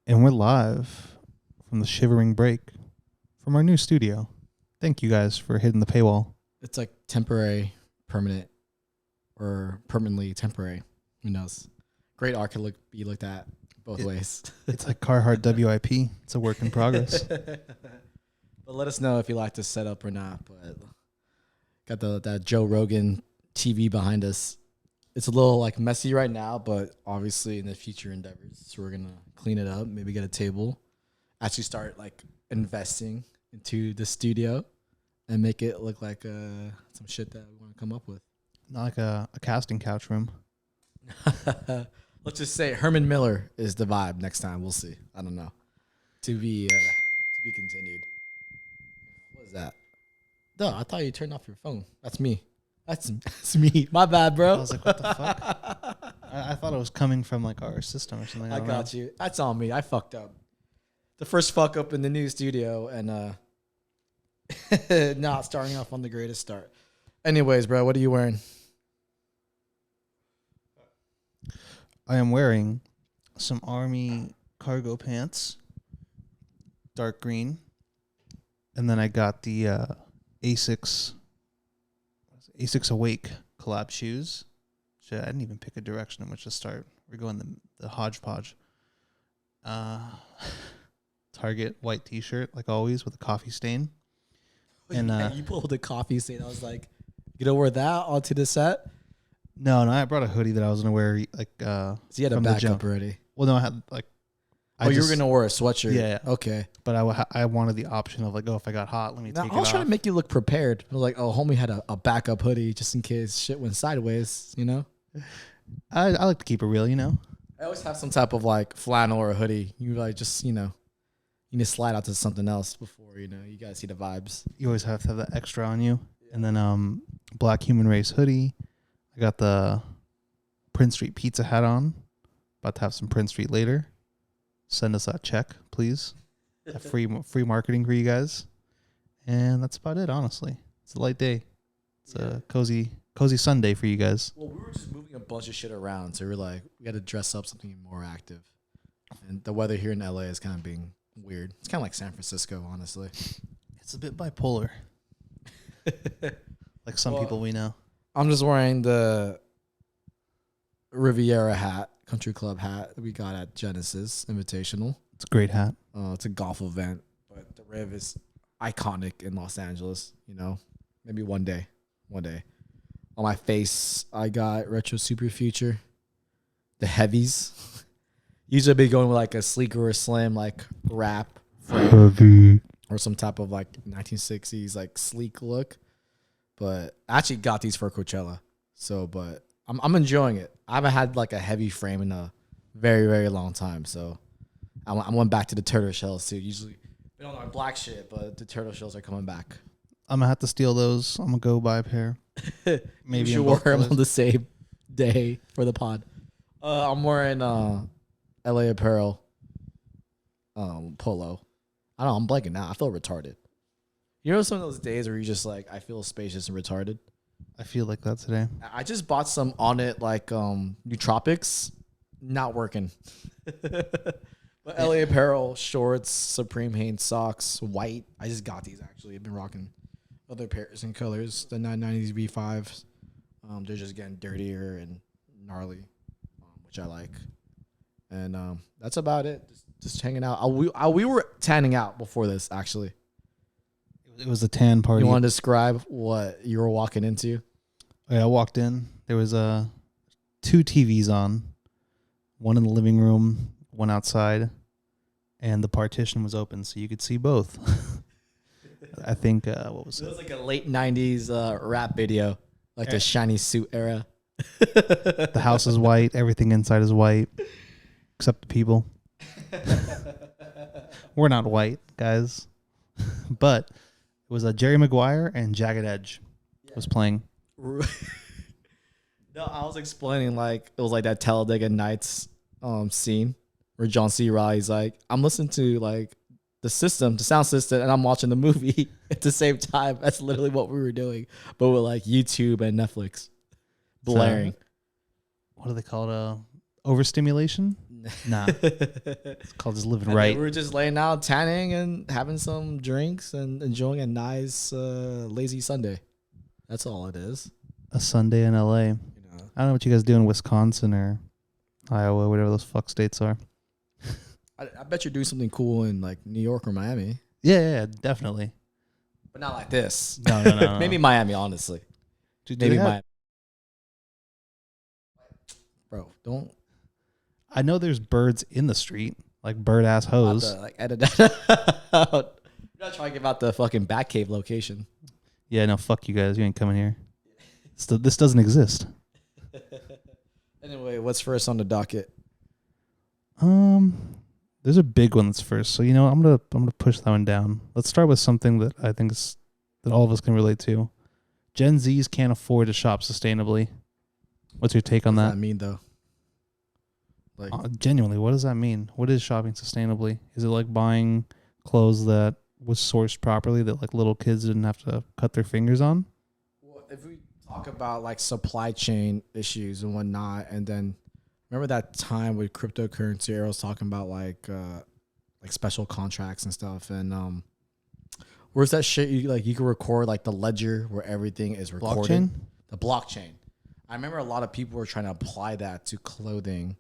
And we're live from the Shivering Break from our new studio. Thank you guys for hitting the paywall. It's like temporary, permanent, or permanently temporary. Who knows? Great art can be looked at both ways. It's like Carhartt WIP. It's a work in progress. But let us know if you like this setup or not. But got that Joe Rogan TV behind us. It's a little like messy right now, but obviously in the future endeavors, so we're gonna clean it up. Maybe get a table, actually start like investing into the studio, and make it look like some shit that we want to come up with. Not like a casting couch room. Let's just say Herman Miller is the vibe next time. We'll see. I don't know. To be continued. What is that? Duh, I thought you turned off your phone. That's me. That's me. My bad, bro. I was like, what the fuck? I thought it was coming from like our system or something. I got you. That's on me. I fucked up. The first fuck up in the new studio and not starting off on the greatest start. Anyways, bro, what are you wearing? I am wearing some army cargo pants, dark green, and then I got the Asics Awake collab shoes. Shit, I didn't even pick a direction in which to start. We're going the hodgepodge. Target white T-shirt like always with a coffee stain. And yeah, you pulled the coffee stain. I was like, you gonna wear that onto the set? No, I brought a hoodie that I was gonna wear like. So you had a backup already. Well, no, I had like. You were gonna wear a sweatshirt. Yeah. Okay. But I wanted the option of like, if I got hot, let me take it off. I was trying to make you look prepared. I was like, oh, homie had a backup hoodie just in case shit went sideways. You know. I like to keep it real, you know. I always have some type of like flannel or a hoodie. You like just you need to slide out to something else before you guys see the vibes. You always have to have that extra on you. Yeah. And then Black Human Race hoodie. I got the Prince Street Pizza hat on. About to have some Prince Street later. Send us that check, please. free marketing for you guys. And that's about it, honestly. It's a light day. It's a cozy Sunday for you guys. Well, we were just moving a bunch of shit around, so we're like, we got to dress up something more active. And the weather here in LA is kind of being weird. It's kind of like San Francisco, honestly. It's a bit bipolar. Like some people we know. I'm just wearing the Riviera hat, country club hat that we got at Genesis Invitational. It's a great hat. It's a golf event, but the Riv is iconic in Los Angeles. Maybe one day. On my face, I got Retro Super Future, the heavies. Usually, I'd be going with like a sleeker or slim, like wrap, heavy, or some type of like 1960s like sleek look. But I actually got these for Coachella, but I'm enjoying it. I haven't had like a heavy frame in a very, very long time, so I went back to the turtle shells too. Usually, we don't know black shit, but the turtle shells are coming back. I'm gonna have to steal those. I'm gonna go buy a pair. Maybe you should wear them on the same day for the pod. I'm wearing LA Apparel polo. I don't know. I'm blanking now. I feel retarded. You know some of those days where you just like, I feel spacious and retarded? I feel like that today. I just bought some on it like nootropics. Not working. But LA Apparel, shorts, Supreme Hanes socks, white. I just got these actually. I've been rocking other pairs and colors. The 990s V5s. They're just getting dirtier and gnarly, which I like. And that's about it. Just hanging out. We were tanning out before this, actually. It was a tan party. You want to describe what you were walking into? I walked in. There was 2 TVs on. One in the living room, one outside. And the partition was open, so you could see both. I think, what was it? It was like a late 90s rap video. Like the shiny suit era. The house is white. Everything inside is white. Except the people. We're not white, guys. But it was Jerry Maguire and Jagged Edge was playing. No, I was explaining like it was like that Talladega Nights scene where John C. Reilly's like, I'm listening to like the sound system, and I'm watching the movie at the same time. That's literally what we were doing, but with like YouTube and Netflix blaring. What do they call it? Overstimulation? Nah. It's called just living right. We were just laying out, tanning, and having some drinks and enjoying a nice lazy Sunday. That's all it is. A Sunday in LA. You know. I don't know what you guys do in Wisconsin or Iowa, whatever those fuck states are. I bet you're doing something cool in like New York or Miami. Yeah, definitely. But not like this. No. Maybe Miami, honestly. Dude, Maybe Miami. Bro, don't. I know there's birds in the street, like bird ass hoes. Like edit that out. You're not trying to give out the fucking Batcave location. Yeah, no, fuck you guys. You ain't coming here. This doesn't exist. Anyway, what's first on the docket? There's a big one that's first. So I'm gonna push that one down. Let's start with something that I think is that all of us can relate to. Gen Zs can't afford to shop sustainably. What's your take on What that? does that mean though? Like Genuinely, what does that mean? What is shopping sustainably? Is it like buying clothes that was sourced properly that like little kids didn't have to cut their fingers on? Well, if we talk about like supply chain issues and whatnot, and then remember that time with cryptocurrency, I was talking about like special contracts and stuff, and where's that shit you can record like the ledger where everything is recorded? Blockchain? The blockchain. I remember a lot of people were trying to apply that to clothing.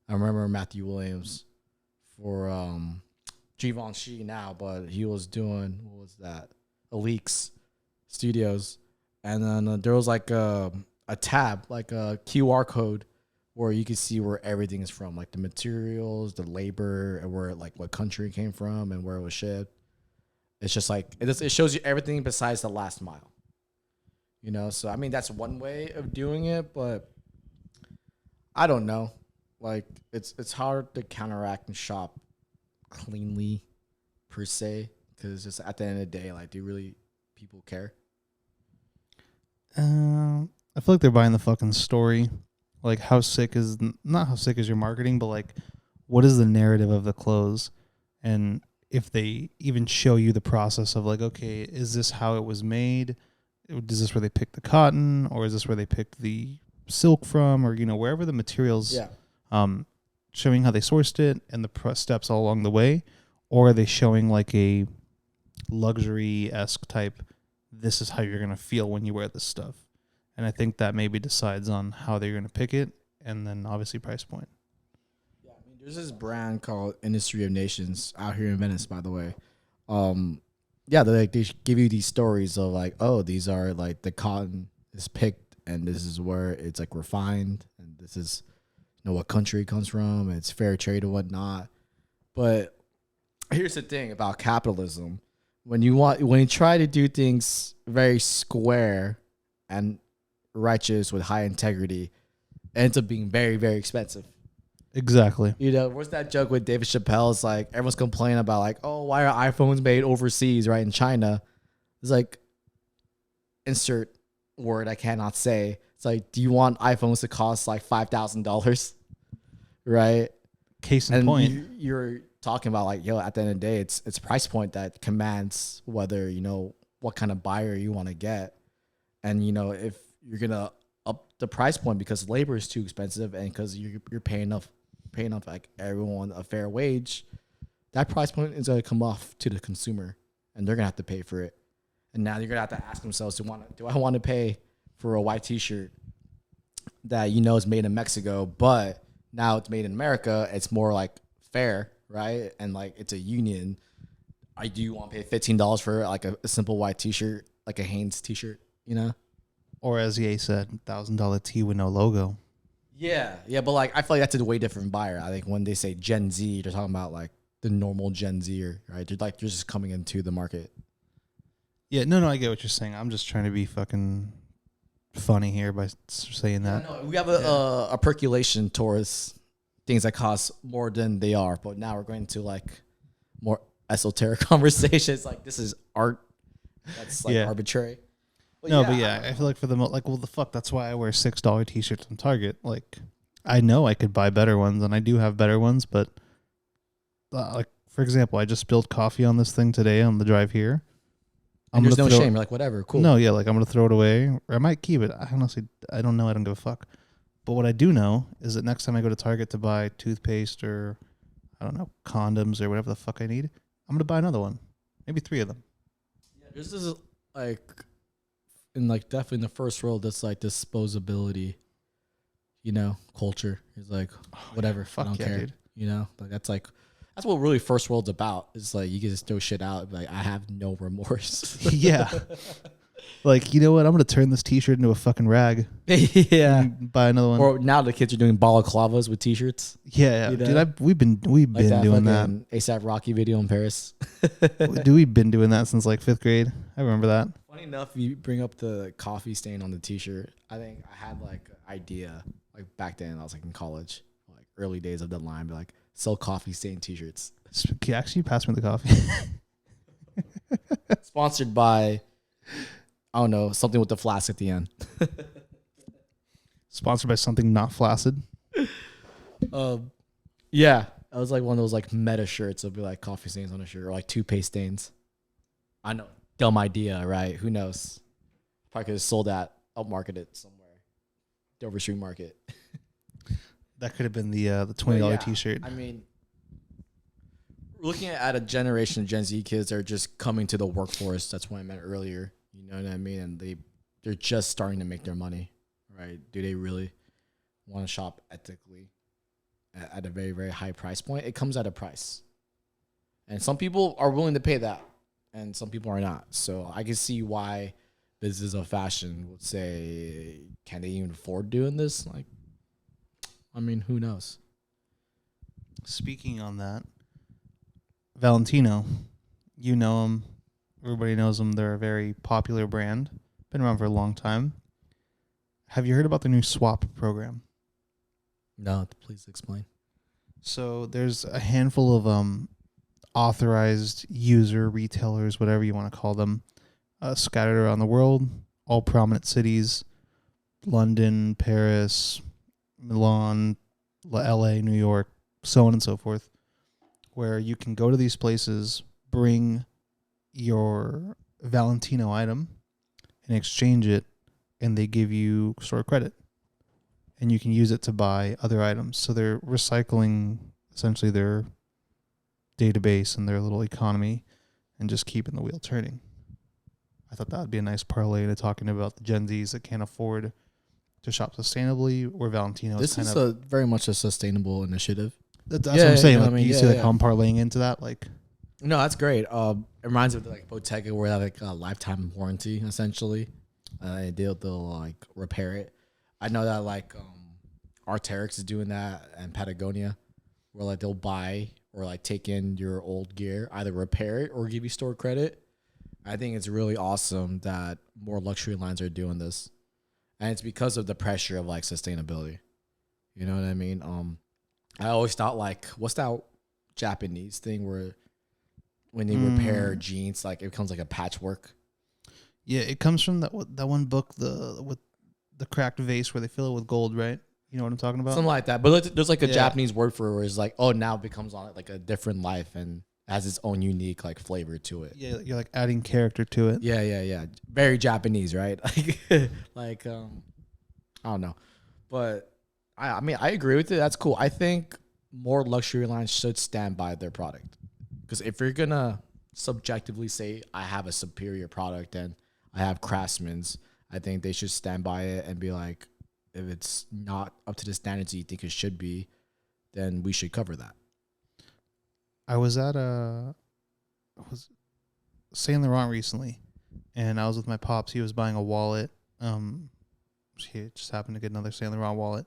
I remember Matthew Williams for Givenchy now, but he was doing, what was that? Aleeks Studios. And then there was like a tab, like a QR code where you could see where everything is from, like the materials, the labor, and where like what country it came from and where it was shipped. It's just like, it shows you everything besides the last mile. So I mean, that's one way of doing it, but I don't know. Like it's hard to counteract and shop cleanly per se, because just at the end of the day, like, do really people care? I feel like they're buying the fucking story. Like not how sick is your marketing, but like what is the narrative of the clothes? And if they even show you the process of like, okay, is this how it was made? Is this where they picked the cotton, or is this where they picked the silk from, or wherever the materials? Yeah. Showing how they sourced it and the steps all along the way, or are they showing like a luxury-esque type? This is how you're gonna feel when you wear this stuff, and I think that maybe decides on how they're gonna pick it, and then obviously price point. Yeah, I mean, there's this brand called Industry of Nations out here in Venice, by the way. Yeah, they give you these stories of like, oh, these are like the cotton is picked, and this is where it's like refined, and this is what country it comes from, and it's fair trade and whatnot. But here's the thing about capitalism: when you try to do things very square and righteous with high integrity, it ends up being very, very expensive. Exactly. What's that joke with David Chappelle? It's like everyone's complaining about like, oh, why are iPhones made overseas, right, in China? It's like, insert word I cannot say. It's like, do you want iPhones to cost like $5,000, right? Case in point. You're talking about like, at the end of the day, it's price point that commands whether what kind of buyer you want to get, and if you're gonna up the price point because labor is too expensive and because you're paying enough like everyone a fair wage, that price point is gonna come off to the consumer, and they're gonna have to pay for it. And now you're gonna have to ask themselves, do I want to pay for a white T-shirt that is made in Mexico, but now it's made in America? It's more like fair, right? And like it's a union. Do you want to pay $15 for like a simple white T-shirt, like a Hanes T-shirt, Or as Ye said, $1,000 tee with no logo. Yeah, but like I feel like that's a way different buyer. I think when they say Gen Z, they're talking about like the normal Gen Zer, right? They're just coming into the market. Yeah, no, I get what you're saying. I'm just trying to be fucking funny here by saying that. No, we have a percolation towards things that cost more than they are, but now we're going to like more esoteric conversations. Like this is art that's like arbitrary. But I feel like for the the fuck, that's why I wear $6 T-shirts from Target. Like, I know I could buy better ones, and I do have better ones, but like for example, I just spilled coffee on this thing today on the drive here. And there's no shame. You're like, whatever, cool. No, like I'm gonna throw it away, or I might keep it. I honestly, I don't know. I don't give a fuck. But what I do know is that next time I go to Target to buy toothpaste or, I don't know, condoms or whatever the fuck I need, I'm going to buy another one. Maybe 3 of them. This is like, in like definitely in the first world, that's like disposability, culture is like, whatever, I Fuck don't yeah, care, dude. like that's what really first world's about. It's like you can just throw shit out, like I have no remorse. Yeah. Like, you know what? I'm going to turn this t-shirt into a fucking rag. Yeah. And buy another one. Or now the kids are doing balaclavas with t-shirts. Yeah. Dude, we've been Like that doing that. ASAP Rocky video in Paris. Dude, we've been doing that since like 5th grade. I remember that. Funny enough, you bring up the coffee stain on the t-shirt. I think I had like an idea like back then. I was like in college, like early days of the line, be like sell coffee stain t-shirts. Can you actually pass me the coffee? Sponsored by, I don't know, something with the flask at the end. Sponsored by something not flaccid. Yeah, I was like one of those like meta shirts. It'll be like coffee stains on a shirt or like toothpaste stains. I know, dumb idea, right? Who knows? Probably could have sold that, upmarketed somewhere, Dover Street Market. That could have been the $20 t-shirt. I mean, looking at a generation of Gen Z kids that are just coming to the workforce. That's what I meant earlier. You know what I mean? And they're just starting to make their money, right? Do they really want to shop ethically at a very, very high price point? It comes at a price. And some people are willing to pay that, and some people are not. So I can see why business of fashion would say, can they even afford doing this? Like, I mean, who knows? Speaking on that, Valentino, you know them. Everybody knows them. They're a very popular brand. Been around for a long time. Have you heard about the new swap program? No, please explain. So there's a handful of authorized user retailers, whatever you want to call them, scattered around the world, all prominent cities, London, Paris, Milan, LA, New York, so on and so forth, where you can go to these places, bring your Valentino item and exchange it, and they give you store credit. And you can use it to buy other items. So they're recycling essentially their database and their little economy and just keeping the wheel turning. I thought that would be a nice parlay into talking about the Gen Zs that can't afford to shop sustainably, or Valentino. This is a very much a sustainable initiative. That's what I'm saying. You know like, what I mean? you see like how I'm parlaying into that? Like, no, that's great. It reminds me of like Bottega, where they have like a lifetime warranty essentially. They'll like repair it. I know that like Attire is doing that, and Patagonia, where like they'll buy or like take in your old gear, either repair it or give you store credit. I think it's really awesome that more luxury lines are doing this, and it's because of the pressure of like sustainability. You know what I mean? I always thought like, what's that Japanese thing where when they repair jeans, like it becomes like a patchwork? Yeah, it comes from that one book, with the cracked vase where they fill it with gold, right? You know what I'm talking about? Something like that. But there's like a Japanese word for it where it's like, oh, now it becomes on like a different life and has its own unique like flavor to it. Yeah, you're like adding character to it. Yeah. Very Japanese, right? Like I don't know. But I mean, I agree with it. That's cool. I think more luxury lines should stand by their product. Because if you're going to subjectively say, I have a superior product and I have craftsmen's, I think they should stand by it and be like, if it's not up to the standards you think it should be, then we should cover that. I was at Saint Laurent recently, and I was with my pops. He was buying a wallet. He just happened to get another Saint Laurent wallet.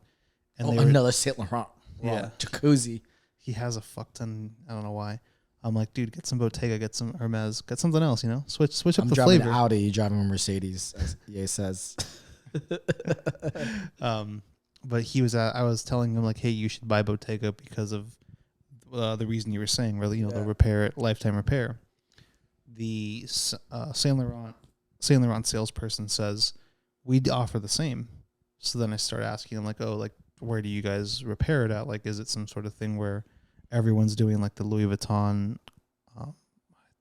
And another Saint Laurent. Yeah. Jacuzzi. He has a fuck ton. I don't know why. I'm like, dude, get some Bottega, get some Hermes, get something else, you know? Switch up the flavor. I'm driving an Audi, you driving a Mercedes, as Ye says. But I was telling him like, hey, you should buy Bottega because of the reason you were saying, really, the repair, lifetime repair. The Saint Laurent salesperson says, we offer the same. So then I start asking him like, oh, like, where do you guys repair it at? Like, is it some sort of thing where everyone's doing like the Louis Vuitton, I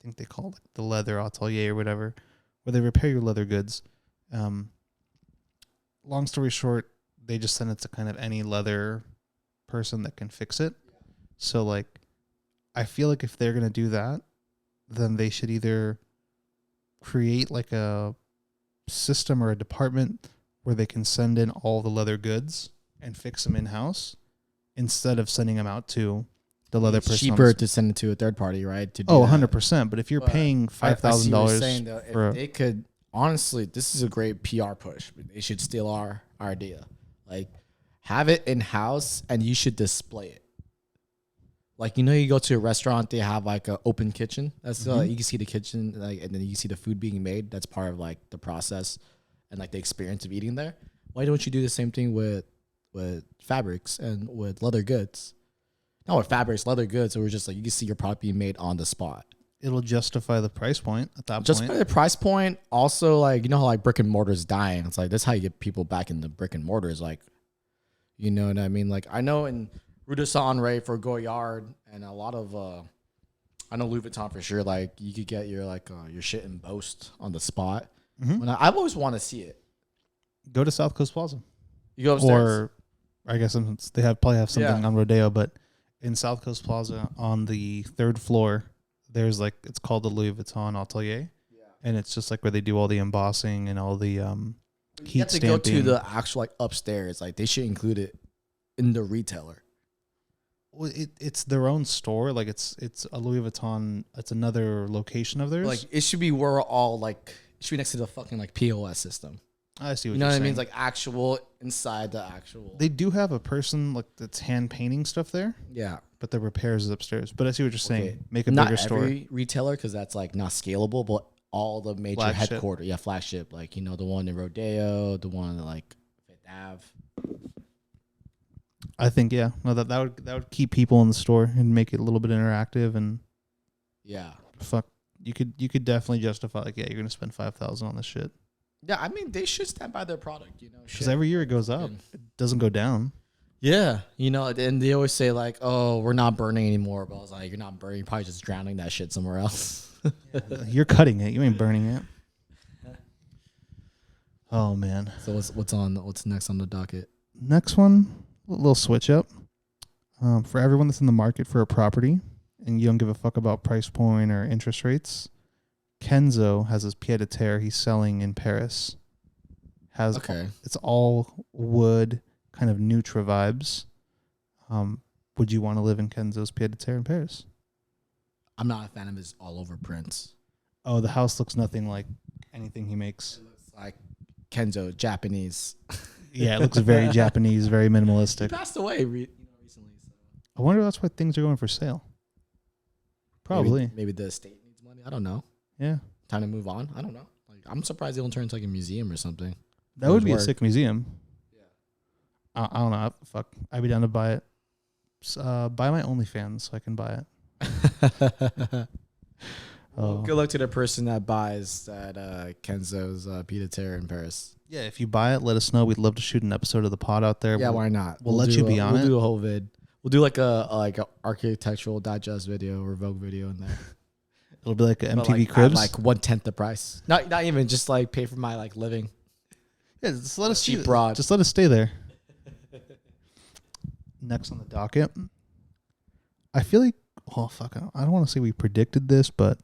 think they call it like the leather atelier or whatever, where they repair your leather goods. Long story short, they just send it to kind of any leather person that can fix it. So like, I feel like if they're gonna do that, then they should either create like a system or a department where they can send in all the leather goods and fix them in house instead of sending them out to the leather person. Cheaper to send it to a third party, right? To do 100%. But if you're paying $5,000 for if they could, honestly, this is a great PR push. They should steal our idea. Like, have it in house and you should display it. Like, you go to a restaurant, they have like an open kitchen. That's you can see the kitchen, like, and then you can see the food being made. That's part of like the process and like the experience of eating there. Why don't you do the same thing with fabrics and with leather goods? Not with fabrics, leather goods. So we're just like, you can see your product being made on the spot. It'll justify the price point at that Just point. for the price point. Also, like, how like brick and mortar is dying. It's like, that's how you get people back in the brick and mortars. Like, you know what I mean? Like, I know in Rue de Saint-Henri for Goyard and a lot of, I know Louis Vuitton for sure. Like, you could get your like your shit embossed on the spot. When I've always want to see it. Go to South Coast Plaza. You go upstairs. Or I guess they probably have something on Rodeo, but in South Coast Plaza on the 3rd floor, there's like, it's called the Louis Vuitton Atelier. Yeah. And it's just like where they do all the embossing and all the heat you have to stamping. go to the actual like upstairs. Like, they should include it in the retailer. Well, it's their own store. Like, it's a Louis Vuitton. It's another location of theirs. Like, it should be where all like, it should be next to the fucking like POS system. I see what you know you're what saying. I mean? It's like actual inside the actual. They do have a person like that's hand painting stuff there. Yeah. But the repairs is upstairs. But I see what you're saying. Okay. Make a not bigger store. Every retailer, because that's like not scalable, but all the major Flagship. headquarters. Yeah, flagship. Like, the one in Rodeo, the one in like Fifth Ave. I think that would keep people in the store and make it a little bit interactive and you could definitely justify like you're gonna spend $5,000 on this shit. Yeah, I mean, they should stand by their product, Because every year it goes up, it doesn't go down. Yeah, and they always say like, "Oh, we're not burning anymore," but I was like, "You're not burning, you're probably just drowning that shit somewhere else." You're cutting it, you ain't burning it. Oh man. So what's next on the docket? Next one, a little switch up. For everyone that's in the market for a property and you don't give a fuck about price point or interest rates, Kenzo has his pied-à-terre he's selling in Paris. It's all wood, kind of Neutra vibes. Would you want to live in Kenzo's pied-à-terre in Paris? I'm not a fan of his all over prints. Oh, the house looks nothing like anything he makes. It looks like Kenzo, Japanese. Yeah, it looks very Japanese, very minimalistic. He passed away recently. So. I wonder if that's why things are going for sale. Probably. Maybe the estate needs money. I don't know. Yeah. Time to move on. I don't know. Like, I'm surprised they don't turn into like a museum or something. That would be a sick museum. Yeah. I don't know. Fuck. I'd be down to buy it. Buy my OnlyFans so I can buy it. Well, good luck to the person that buys that Kenzo's pied-à-terre in Paris. Yeah, if you buy it, let us know. We'd love to shoot an episode of the pod out there. Yeah, why not? We'll let you be on it. We'll do a whole vid. We'll do like a architectural digest video or Vogue video in there. It'll be like an MTV like, Cribs. Like 1/10 the price. Not even just like pay for my like living. Yeah, just let us cheap broad. Just let us stay there. Next on the docket, I feel like, oh fuck, I don't want to say we predicted this, but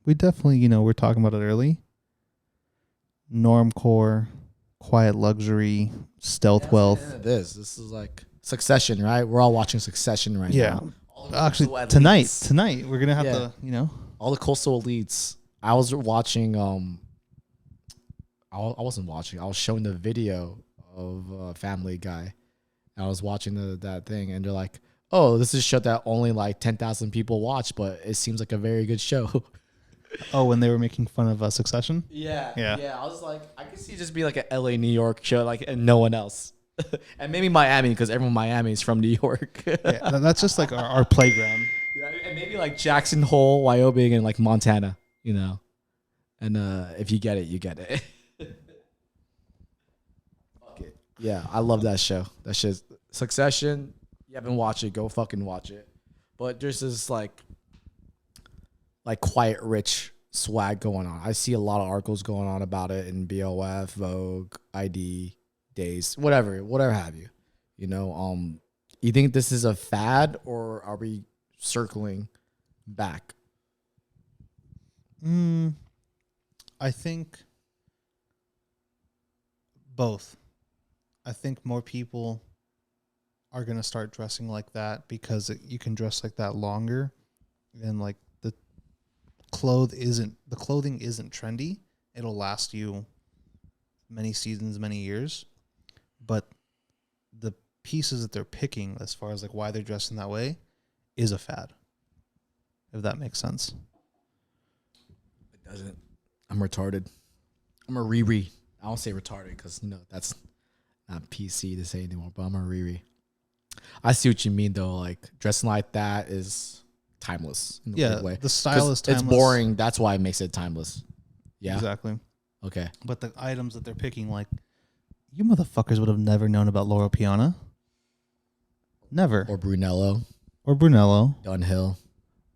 we definitely, we're talking about it early. Normcore, quiet luxury, stealth wealth. This is like Succession, right? We're all watching Succession right now. Actually, tonight we're gonna have to, all the coastal elites. I was watching. I wasn't watching. I was showing the video of Family Guy. I was watching that thing, and they're like, "Oh, this is a show that only like 10,000 people watch, but it seems like a very good show." Oh, when they were making fun of Succession? Yeah. I was like, I could see it just be like a LA, New York show, like, and no one else. And maybe Miami, because everyone in Miami is from New York. Yeah, that's just like our playground. Yeah, and maybe like Jackson Hole, Wyoming, and like Montana, And if you get it, you get it. Fuck it. Yeah, I love that show. That shit's Succession. You haven't watched it, go fucking watch it. But there's this like quiet rich swag going on. I see a lot of articles going on about it in BOF, Vogue, ID, days, whatever have you. You know, you think this is a fad or are we circling back? I think both. I think more people are going to start dressing like that because you can dress like that longer, and like the clothing isn't trendy. It'll last you many seasons, many years, but the pieces that they're picking as far as like why they're dressing that way is a fad, if that makes sense. It doesn't. I'm retarded. I'm a Riri. I don't say retarded because that's not PC to say anymore, but I'm a Riri. I see what you mean though. Like dressing like that is timeless in a weird way. The style is timeless. It's boring. That's why it makes it timeless. Yeah, exactly. Okay. But the items that they're picking, like, you motherfuckers would have never known about Loro Piana. Never. Or Brunello. Or Brunello. Dunhill.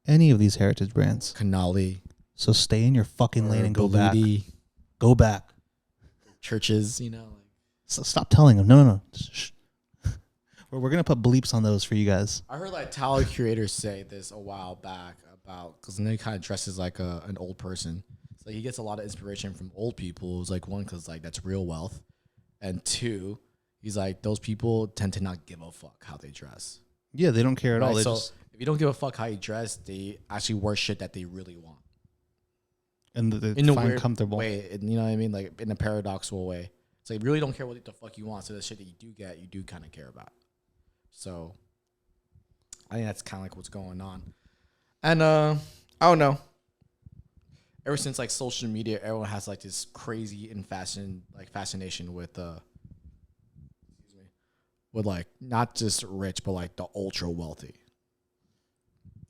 Any of these heritage brands. Canali. So stay in your fucking lane and go Beluti. back. Go back. Churches, So stop telling them. No. Shh. We're going to put bleeps on those for you guys. I heard like Tyler Creator say this a while back about, because then he kind of dresses like an old person. So he gets a lot of inspiration from old people. It's like, one, because like that's real wealth. And two, he's like, those people tend to not give a fuck how they dress. Yeah, they don't care at all. They so just, if you don't give a fuck how you dress, they actually wear shit that they really want. And they in a find weird comfortable way. You know what I mean? Like in a paradoxical way. It's like you really don't care what the fuck you want. So the shit that you do get, you do kind of care about. So I think that's kind of like what's going on. And I don't know. Ever since like social media, everyone has like this crazy fascination with like not just rich, but like the ultra wealthy.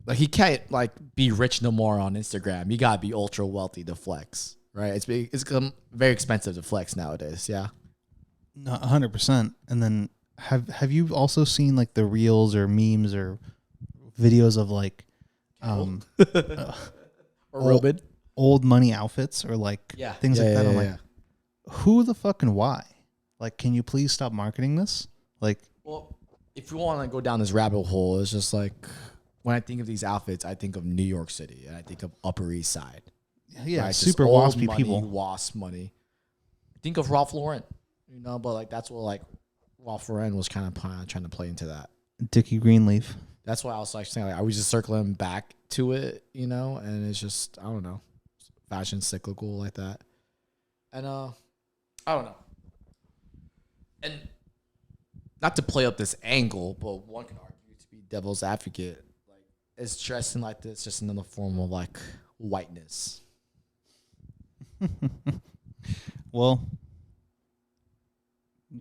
Like he can't like be rich no more on Instagram. You gotta be ultra wealthy to flex, right? It's become very expensive to flex nowadays. Yeah, 100%. And then have you also seen like the reels or memes or videos of like or old money outfits or like things like that? I'm like, who the fuck and why? Like, can you please stop marketing this? Like, well, if you want to go down this rabbit hole, it's just like when I think of these outfits, I think of New York City and I think of Upper East Side. Yeah, right? Super waspy people. Wasp money. Think of Ralph Lauren, but like that's what like Ralph Lauren was kind of trying to play into that. Dickie Greenleaf. That's why I was like saying, like, I was just circling back to it, and it's just, I don't know, fashion cyclical like that. And I don't know. And not to play up this angle, but one can argue to be devil's advocate, like, is dressing like this just another form of like whiteness? Well,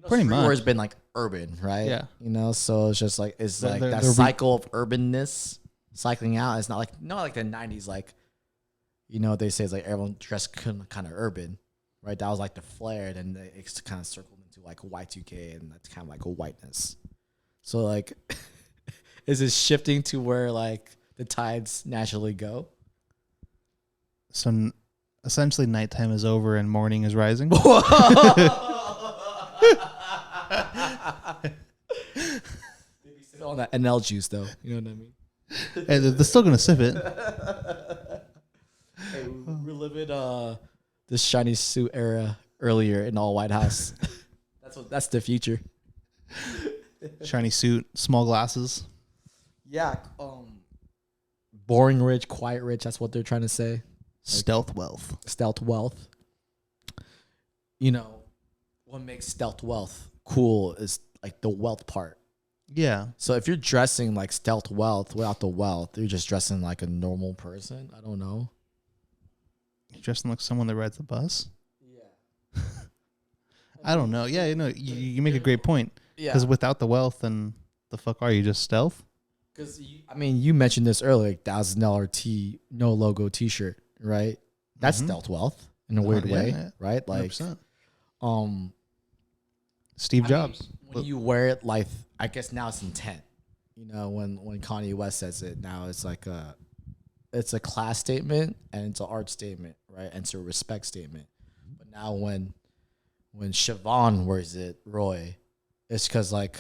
pretty much. Where it's been like urban, right? Yeah. So it's just like that cycle of urbanness cycling out. It's not like the 90s, like, they say it's like everyone dressed kind of urban, right? That was like the flare, and it's kind of circled into like Y2K, and that's kind of like a whiteness. So like, is it shifting to where like the tides naturally go? So essentially, nighttime is over and morning is rising. On that NL juice, though, you know what I mean. Hey, they're still gonna sip it. Hey, we're living this shiny suit era earlier in all White House. That's the future. Shiny suit, small glasses. Yeah, boring rich, quiet rich. That's what they're trying to say. Stealth wealth. Stealth wealth. What makes stealth wealth cool is like the wealth part. Yeah. So if you're dressing like stealth wealth without the wealth, you're just dressing like a normal person. I don't know. You're dressing like someone that rides the bus? Yeah. I don't know. Yeah, you make a great point. Yeah. Because without the wealth, then the fuck are you? Just stealth? Because, you mentioned this earlier, like $1,000 no logo T-shirt, right? That's stealth wealth in a weird way, right? Like, 100%. Steve Jobs. When you wear it, like, I guess now it's intent. When Kanye West says it, now it's like it's a class statement and it's an art statement, right? And it's a respect statement. But now when when Siobhan wears it, Roy, it's because like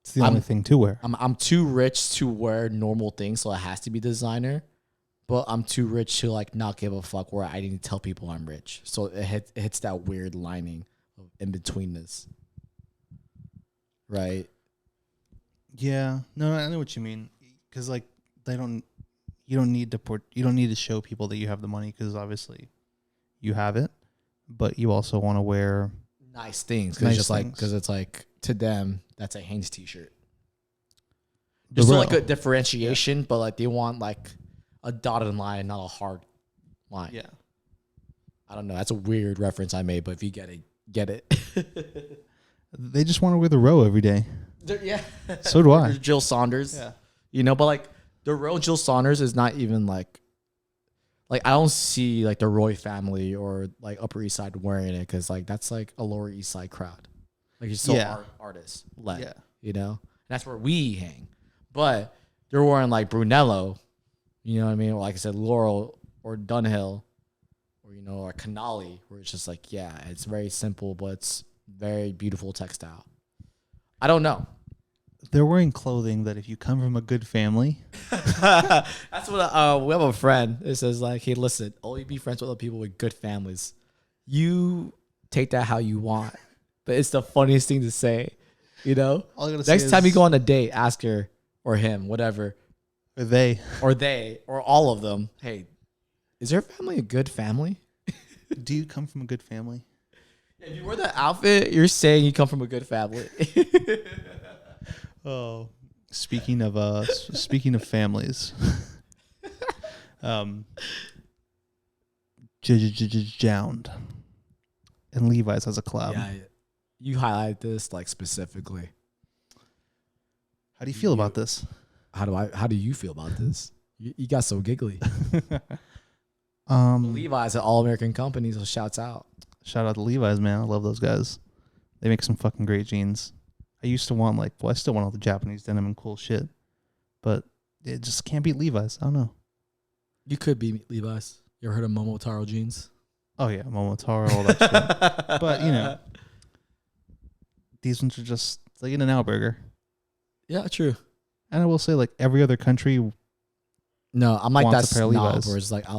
It's the only thing to wear. I'm too rich to wear normal things, so it has to be designer. But I'm too rich to like not give a fuck where I need to tell people I'm rich. So it hits that weird lining of in betweenness, right? Yeah, no, I know what you mean. Because like you don't need to show people that you have the money because obviously you have it, but you also want to wear Nice things Nice because things. it's like to them that's a Hanes t-shirt. the There's still real. like a differentiation, but like they want like a dotted line, not a hard line. Yeah, I don't know. That's a weird reference I made, but if you get it, get it. they just want to wear the row every day. Yeah. So do I. There's Jill Saunders. Yeah, You know, but like the real Jill Saunders is not even like I don't see like the Roy family or like Upper East Side wearing it because like that's like a Lower East Side crowd. Like you're still Yeah. artists led, yeah. you know? That's where we hang. But they're wearing like Brunello, you know what I mean? Or like I said, Laurel or Dunhill or, you know, or Canali, where it's just like, yeah, it's very simple, but it's very beautiful textile. I don't know. They're wearing clothing that if you come from a good family, That's what we have a friend. It says like, hey, listen, only be friends with other people with good families. You take that how you want, but it's the funniest thing to say, you know. all I gotta say Next time you is- go on a date, ask her or him, whatever, or they. or they, or all of them. Hey, is your family a good family? Do you come from a good family? If you wear that outfit, you're saying you come from a good family. Oh, speaking of families, Jound and Levi's has a collab. Yeah, you highlight this like specifically. How do you feel about this? How do you feel about this? You got so giggly. Um, Levi's an all-American company, so shouts out. Shout out to Levi's, man. I love those guys. They make some fucking great jeans. I used to want I still want all the Japanese denim and cool shit, but it just can't beat Levi's. I don't know. You could be Levi's. You ever heard of Momotaro jeans? Oh yeah, Momotaro, all that shit. But you know, these ones are just like In-N-Out Burger. Yeah, true. And I will say, like every other country, No, I'm like that Wants a pair of snob Levi's. where it's like I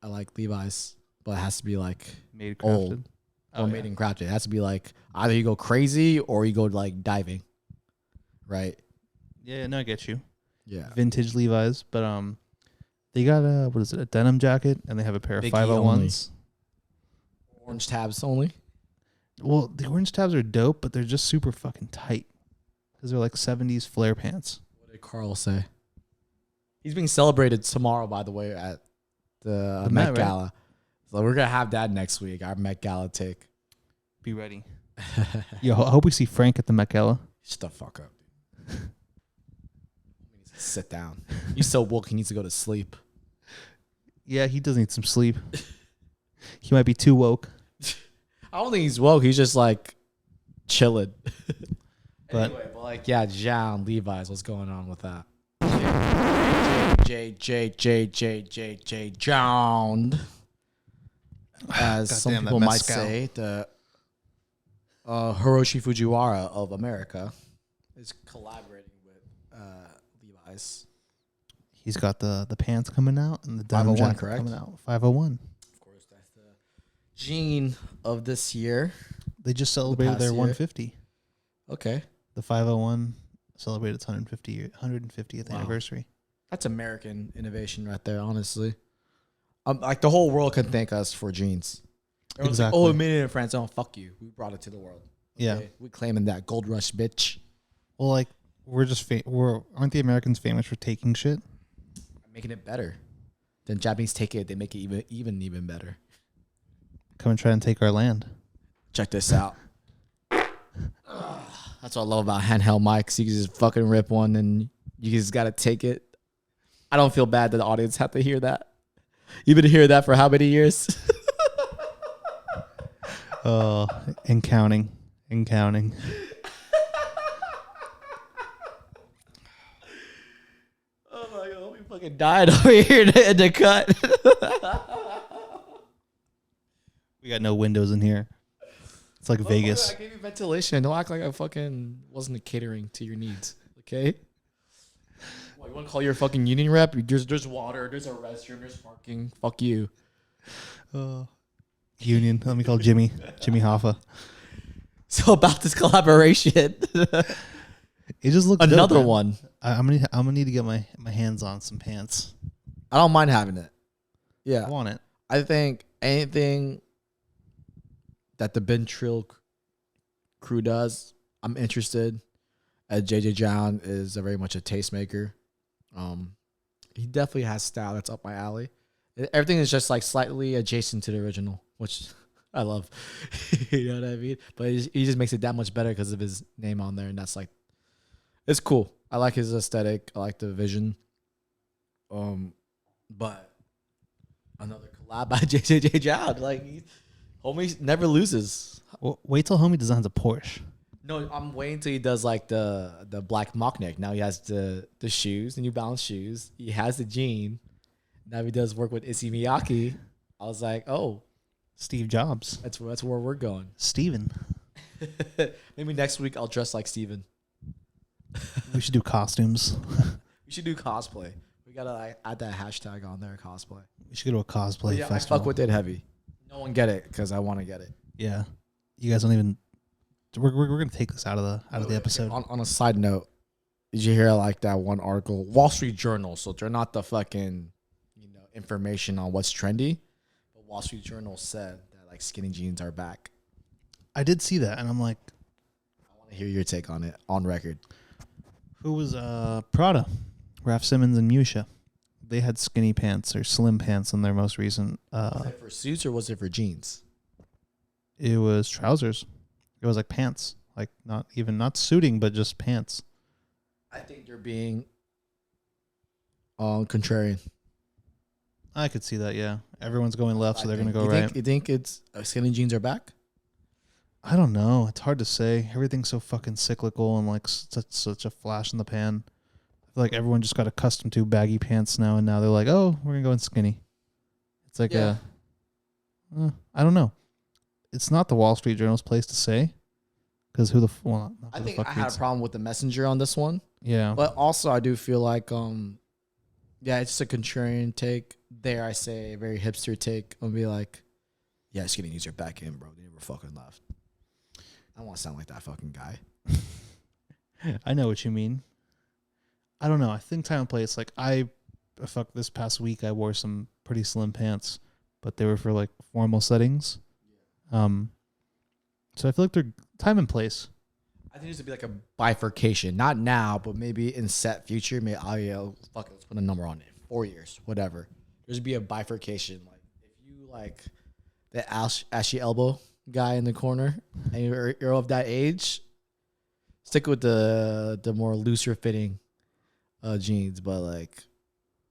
like Levi's, but it has to be like made Old. crafted. or made and crafted. It has to be like either you go crazy or you go like diving, right? Yeah, no, I get you. Yeah. Vintage Levi's, but they got a denim jacket, and they have a pair of Biggie 501s. Orange tabs only. Well, the orange tabs are dope, but they're just super fucking tight because they're like 70s flare pants. What did Carl say? He's being celebrated tomorrow, by the way, at the Met Met, right? Gala. So we're gonna have that next week. Our Met Gala take. Be ready. Yo, I hope we see Frank at the Met Gala. Shut the fuck up. He needs to sit down. He's so woke. He needs to go to sleep. Yeah, he does need some sleep. He might be too woke. I don't think he's woke. He's just like chilling. But- anyway, but like yeah, John Levi's. What's going on with that? J. John. As some Goddamn, that people might mezcal. say, the Hiroshi Fujiwara of America is collaborating with Levi's. He's got the pants coming out and the denim 501, jacket correct? coming out. 501. Of course, that's the gene of this year. They just celebrated past their year. 150. Okay. The 501 celebrated its 150th Wow. anniversary. That's American innovation right there, honestly. Like the whole world can thank us for jeans. Everyone's like, Exactly. oh, we made it in France. Oh, fuck you. We brought it to the world. Yeah. We claiming that gold rush, bitch. Well, like we're just aren't the Americans famous for taking shit? Making it better. Then Japanese take it, they make it even better. Come and try and take our land. Check this out. That's what I love about handheld mics. You can just fucking rip one and you just gotta take it. I don't feel bad that the audience have to hear that. You've been hearing that for how many years? Oh, and counting. And counting. Oh my god, we fucking died over here in the cut. We got no windows in here. It's like Vegas. I gave you ventilation. Don't act like I fucking wasn't catering to your needs. Okay. What, you want to call your fucking union rep? There's water. There's a restroom. There's parking. Fuck you. Union. Let me call Jimmy Hoffa. So about this collaboration, It just looks another dope, man. one. I'm gonna need to get my hands on some pants. I don't mind having it. Yeah, I want it. I think anything that the Ben Trill crew does, I'm interested. JJ John is very much a tastemaker. He definitely has style that's up my alley. Everything is just like slightly adjacent to the original, which I love. You know what I mean? But he just makes it that much better because of his name on there, and that's like, it's cool. I like his aesthetic. I like the vision. But another collab by JJ John, like homie never loses. Well, wait till homie designs a Porsche. No, I'm waiting till he does like the black mock neck. Now he has the shoes, the New Balance shoes. He has the jean. Now he does work with Issey Miyake. I was like, oh, Steve Jobs. that's where we're going. Steven. Maybe next week I'll dress like Steven. We should do costumes. We should do cosplay. We gotta like, add that hashtag on there, cosplay. We should go to a cosplay Yeah, I festival. fuck with it heavy. No one get it because I want to get it. Yeah. You guys don't even. We're gonna take this out of the episode. On a side note, did you hear like that one article, Wall Street Journal? So they're not the fucking information on what's trendy, but Wall Street Journal said that like skinny jeans are back. I did see that, and I'm like, I want to hear your take on it on record. who was Prada? Raf Simons and Musha. They had skinny pants or slim pants in their most recent. Was it for suits or was it for jeans? It was trousers. It was like pants, like not suiting, but just pants. I think they're being contrarian. I could see that. Yeah, everyone's going left, so they're gonna go right. You think it's skinny jeans are back? I don't know. It's hard to say. Everything's so fucking cyclical and like such a flash in the pan. I feel like everyone just got accustomed to baggy pants now, and now they're like, oh, we're gonna go in skinny. It's like I don't know. It's not the Wall Street Journal's place to say, because who the I think I had a problem with the messenger on this one. Yeah, But also I do feel like it's just a contrarian take. There I say a very hipster take. I'll be like, yeah, skinny jeans are back in, bro. They never fucking left. I don't want to sound like that fucking guy. I know what you mean. I don't know. I think time and place. Like this past week I wore some pretty slim pants, but they were for like formal settings. So I feel like they're time and place. I think there's to be like a bifurcation, not now, but maybe in set future. Maybe fuck it, let's put a number on it. 4 years, whatever. There's be a bifurcation. Like if you like the ashy elbow guy in the corner, and you're of that age, stick with the more looser fitting jeans. But like,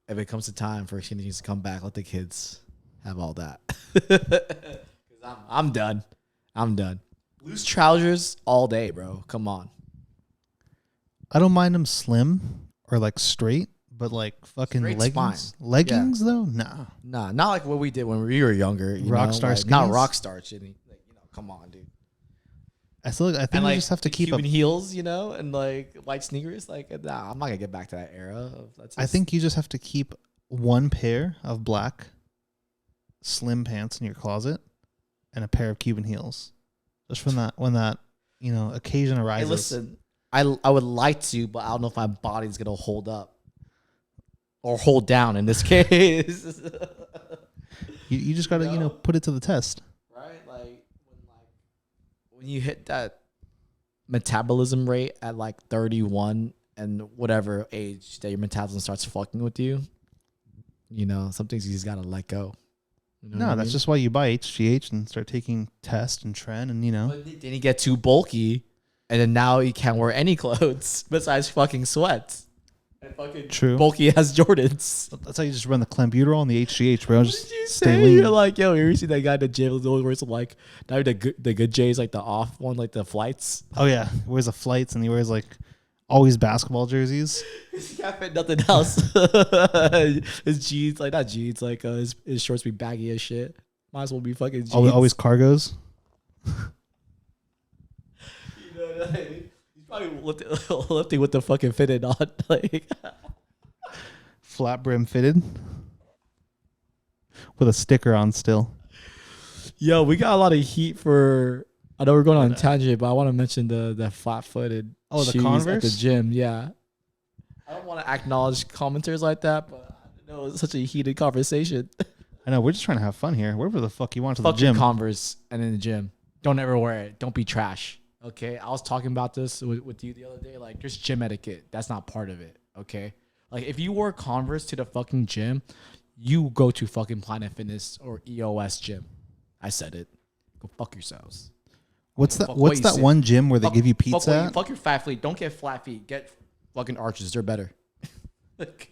if it comes to time for skinny jeans to come back, let the kids have all that. Because I'm done. I'm done. Loose trousers all day, bro. Come on. I don't mind them slim or like straight, but like fucking Straight's leggings. fine. Leggings though, nah. Nah, not like what we did when we were younger. Rockstar like, not skinnies? rockstar shit. Like, come on, dude. I think And you like just have to keep up. Cuban heels, and like white sneakers. Like, nah, I'm not gonna get back to that era. I think you just have to keep one pair of black slim pants in your closet and a pair of Cuban heels. Just from that when that occasion arises. Hey, listen, I would like to, but I don't know if my body's gonna hold up or hold down in this case. You just gotta put it to the test. Right, when you hit that metabolism rate at like 31 and whatever age that your metabolism starts fucking with you, some things you just gotta let go. No, that's just why you buy HGH and start taking test and trend and But then you get too bulky, and then now you can't wear any clothes besides fucking sweats. And fucking True. bulky as Jordans. That's how you just run the clenbuterol and the HGH, bro. What Just did you stay say? lean. You're like, yo, you ever see that guy in the gym who's always wearing some like now the good J's, like the off one, like the flights. Oh yeah, he wears the flights and he wears like always basketball jerseys. He can't fit nothing else. His jeans, like not jeans, like his shorts be baggy as shit. Might as well be fucking jeans. Always cargos. He's probably lifting with the fucking fitted on. Like, Flat brim fitted with a sticker on still. yo, we got a lot of heat for. I know we're going on a tangent, but I want to mention the flat footed. Oh, the shoes Converse? at the gym. Yeah, I don't want to acknowledge commenters like that, but I know it's such a heated conversation. I know, we're just trying to have fun here. Wherever the fuck you want to the Fuck your gym. Converse and in the gym. Don't ever wear it. Don't be trash. Okay, I was talking about this with you the other day. Like, there's gym etiquette. That's not part of it. Okay, like if you wore Converse to the fucking gym, you go to fucking Planet Fitness or EOS gym. I said it. Go fuck yourselves. What's that? Fuck What's what you that say. one gym where they give you Fuck pizza? what you- At? fuck your fat feet. Don't get flat feet. Get fucking arches. They're better.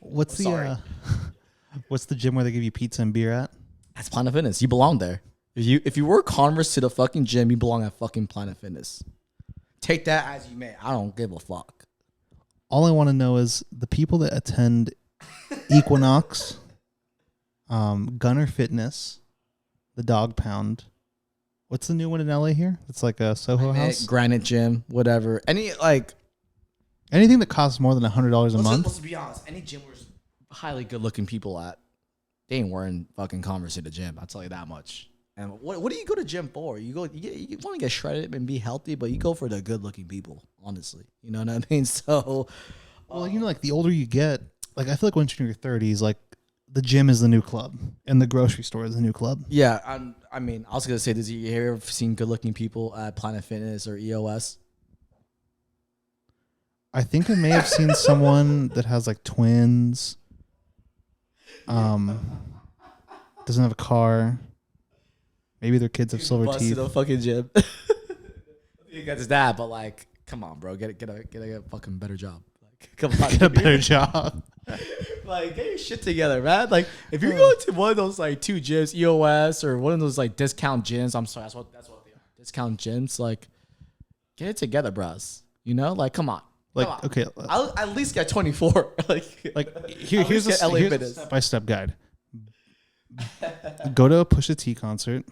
What's I'm sorry. what's the gym where they give you pizza and beer at? That's Planet Fitness. You belong there. If you wear Converse to the fucking gym, you belong at fucking Planet Fitness. Take that as you may. I don't give a fuck. All I want to know is the people that attend Equinox, Gunner Fitness, the Dog Pound. What's the new one in LA here? It's like a Soho House. Granite Gym, whatever. Any like Anything that costs more than $100 a month. Let's be honest. Any gym where highly good looking people at, they ain't wearing fucking Converse at the gym. I'll tell you that much. And what do you go to gym for? You want to get shredded and be healthy, but you go for the good looking people. Honestly, you know what I mean. So, Well, like the older you get, like I feel like once you're in your 30s, like the gym is the new club and the grocery store is the new club. yeah. I mean, I was gonna say, you ever seen good looking people at Planet Fitness or EOS? I think I may have seen someone that has like twins. Doesn't have a car. Maybe their kids have silver teeth. The fucking gym. I think that's that, but like, come on, bro, get a fucking better job. Like, come on, Get a better job. Like, get your shit together, man. Like, if you're going to one of those like two gyms, EOS or one of those like discount gyms, I'm sorry, that's what they are. Discount gyms, like, get it together, bros. You know, like, come on. Like, okay, I'll at least get 24. here's a step-by-step guide. Go to a Pusha T concert.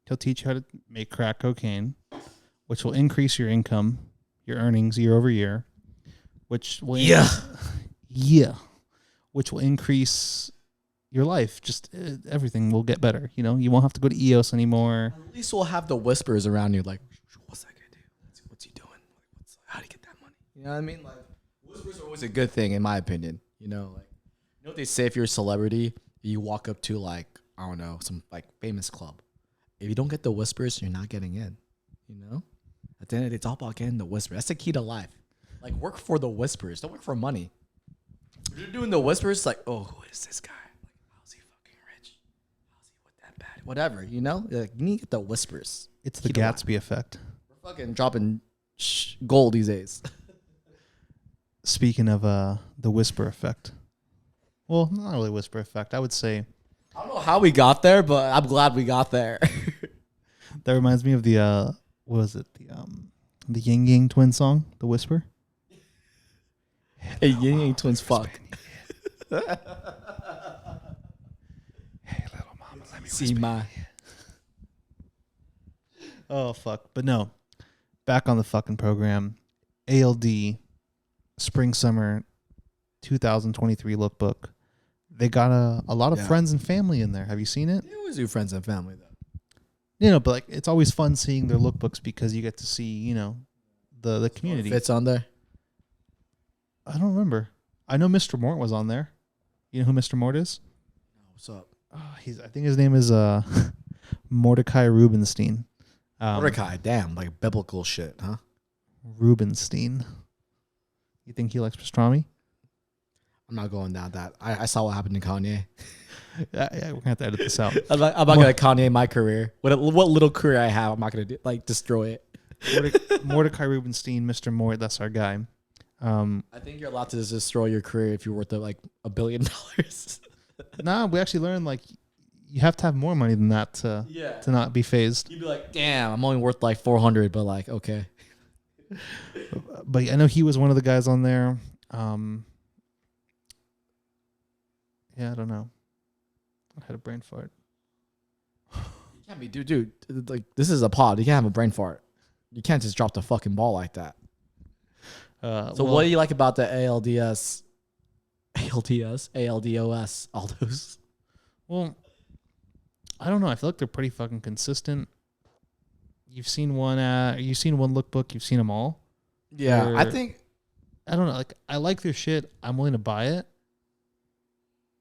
He'll teach you how to make crack cocaine, which will increase your income, your earnings year over year, which will which will increase your life. Just everything will get better. You know, you won't have to go to EOS anymore. At least we'll have the whispers around you, like, what's that gonna do? What's he doing? How do you get that money? You know what I mean? Like, whispers are always a good thing, in my opinion. You know, like, you know what they say, if you're a celebrity, you walk up to like, I don't know, some like famous club. If you don't get the whispers, you're not getting in. You know, at the end of the day, it's all about getting the whisper. That's the key to life. Like, work for the whispers. Don't work for money. If you're doing the whispers, like, oh, who is this guy? Like, how's he fucking rich? How's he with that bad? Whatever, you know? Like, you need to get the whispers. It's the Gatsby effect. We're fucking dropping gold these days. Speaking of the whisper effect. Well, not really whisper effect. I would say. I don't know how we got there, but I'm glad we got there. That reminds me of the what was it? The Ying Yang Twin song, The Whisper. Hey, Ying Yang Twins fuck. Hey, little mama, let me See my. Oh fuck. But no. Back on the fucking program. ALD Spring Summer 2023 lookbook. They got a lot of friends and family in there. Have you seen it? They always do friends and family though. You know, but like it's always fun seeing their lookbooks because you get to see, you know, the community. Fits on there. I don't remember. I know Mr. Mort was on there. You know who Mr. Mort is? What's up? Oh, I think his name is Mordecai Rubenstein. Mordecai, damn, like biblical shit, huh? Rubenstein. You think he likes pastrami? I'm not going down that. I saw what happened to Kanye. Yeah, we're gonna have to edit this out. I'm not gonna Kanye my career. What little career I have, I'm not gonna destroy it. Mordecai Rubenstein, Mr. Mort, that's our guy. I think you're allowed to just destroy your career if you're worth like $1 billion. Nah, we actually learned like you have to have more money than that to not be phased. You'd be like, damn, I'm only worth like 400, but like, okay. But I know he was one of the guys on there. Yeah, I don't know. I had a brain fart. You can't be, dude. Like, this is a pod. You can't have a brain fart. You can't just drop the fucking ball like that. So what do you like about the ALDOS, all those? Well, I don't know. I feel like they're pretty fucking consistent. You've seen one lookbook. You've seen them all. Yeah, I don't know. Like, I like their shit. I'm willing to buy it,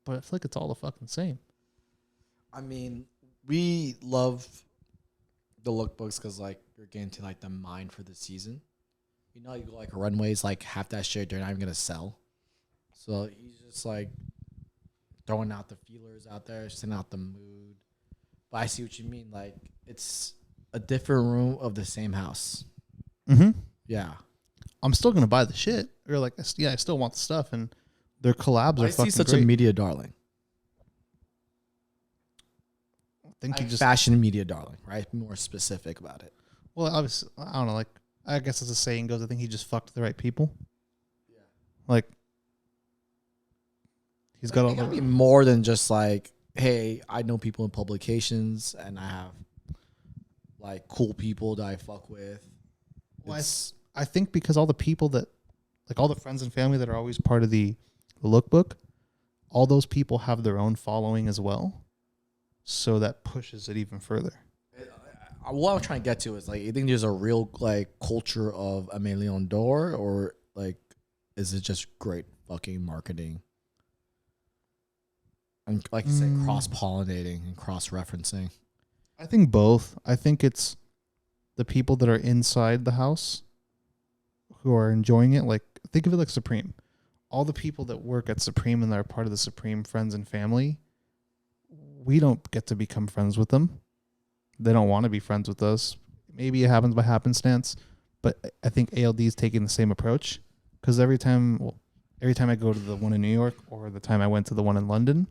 but I feel like it's all the fucking same. I mean, we love the lookbooks because like you're getting to like the mind for the season. You know, you go like runways, like half that shit they're not even gonna sell. So he's just like throwing out the feelers out there, sending out the mood. But I see what you mean. Like it's a different room of the same house. Mm-hmm. Yeah. I'm still gonna buy the shit, or like, I still want the stuff, and their collabs are fucking great. I see such a media darling. I think he just fashion media darling, right? Be more specific about it. Well, obviously, I don't know. Like, I guess as the saying goes, I think he just fucked the right people. Yeah. Like, he's got it gotta be more than just like, hey, I know people in publications, and I have like cool people that I fuck with. Well, I think because all the people that, like all the friends and family that are always part of the lookbook, all those people have their own following as well. So that pushes it even further. What I'm trying to get to is like, you think there's a real like culture of a million d'or, or like, is it just great fucking marketing? And like you say, cross-pollinating and cross-referencing. I think both. I think it's the people that are inside the house who are enjoying it. Like, think of it like Supreme. All the people that work at Supreme and that are part of the Supreme friends and family, we don't get to become friends with them. They don't want to be friends with us. Maybe it happens by happenstance, but I think ALD is taking the same approach, because every time I go to the one in New York or the time I went to the one in London,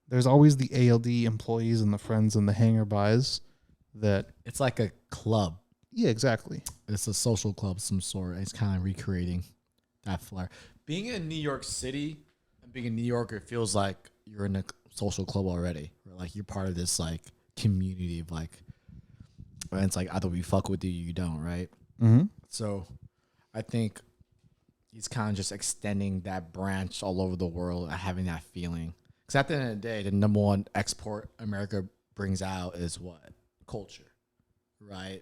there's always the ALD employees and the friends and the hanger bys that... It's like a club. Yeah, exactly. It's a social club of some sort. It's kind of recreating that flair. Being in New York City and being a New Yorker, it feels like you're in a social club already. Or like you're part of this like community of like, and it's like either we fuck with you or you don't, right? Mm-hmm. So I think he's kind of just extending that branch all over the world and having that feeling. Because at the end of the day, the number one export America brings out is what? Culture, right?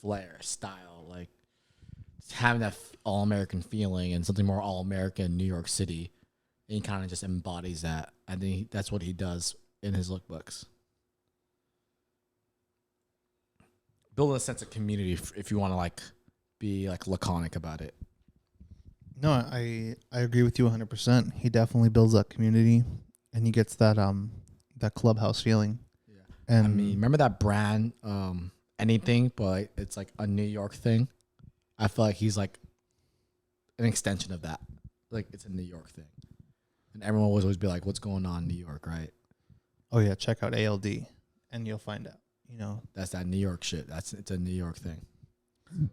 Flair, style, like having that all-American feeling and something more all-American New York City. And he kind of just embodies that. I think that's what he does in his lookbooks. Building a sense of community if you want to like be like laconic about it. No, I agree with you 100%. He definitely builds that community, and he gets that that clubhouse feeling. Yeah. And I mean, remember that brand anything, but it's like a New York thing. I feel like he's like an extension of that. Like it's a New York thing. And everyone will always be like, what's going on in New York, right? Oh yeah, check out ALD and you'll find out. You know, that's that New York shit. It's a New York thing.